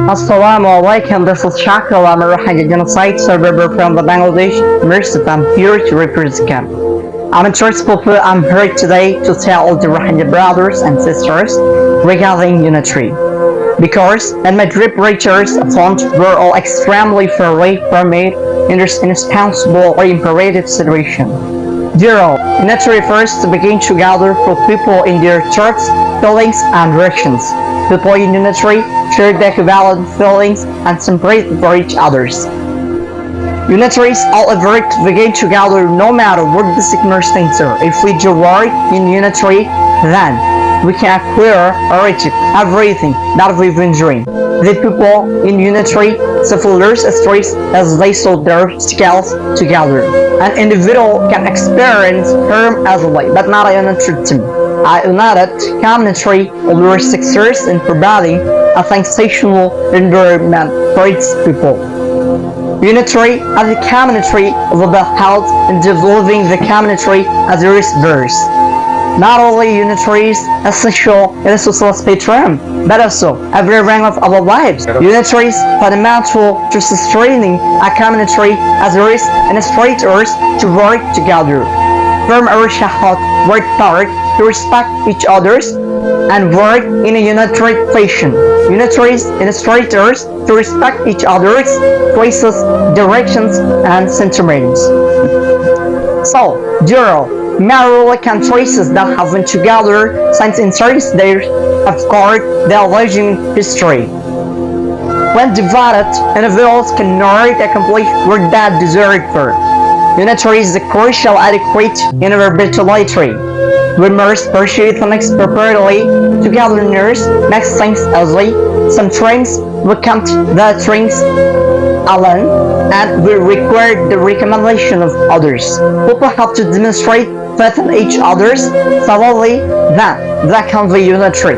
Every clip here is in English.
Assalamu alaikum, this is Shakil. I'm a Rohingya genocide survivor from the Bangladesh. Merciful, I'm here to represent Camp. I'm a church people. I'm here today to tell all the Rohingya brothers and sisters regarding unity. Because in my drip preachers account we're all extremely far away from it in this irresponsible or imperative situation. Dear all, unity refers to begin together for people in their thoughts, feelings, and directions. People in unity share their equivalent feelings and sympathy for each others. Unity is all effort to begin together no matter what the circumstances are. If we do work in unity, then we can acquire or achieve everything that we've been doing. The people in unity suffer less stress as they solve their skills together. An individual can experience harm as well, but not a unity team. A united community will success in providing a sensational environment for its people. Unity as a community will be helped in developing the community as a resource. Not only unity is essential in the social spectrum, but also every rank of our lives. Unity is fundamental to sustaining a community as a race and a straight earth to work together. From our childhood, work hard to respect each other's and work in a united fashion. Unity is in a straight earth to respect each other's choices, directions, and sentiments. So, dear all, many countries that have been together since insurgents there have carved their legend history. When divided, individuals cannot accomplish what they deserve for. Unity is the crucial adequate universality. We must pursue things properly. Togetherness makes things easy. Sometimes we can't do things alone, and we require the recommendation of others. People have to demonstrate faith in each other's solely, then that can be united.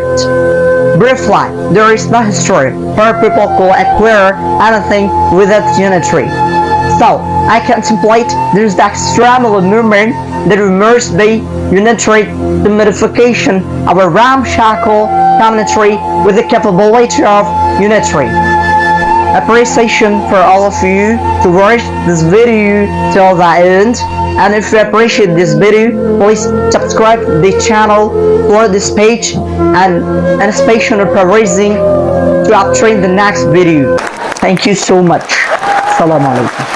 Briefly, there is no history where people could acquire anything without unity. So, I contemplate there is the extreme movement that we must be united to modification of a ramshackle community with the capability of unity. Appreciation for all of you to watch this video till the end, and if you appreciate this video, please subscribe the channel for this page and anticipation of progressing to obtain the next video. Thank you so much. Assalamu alaikum.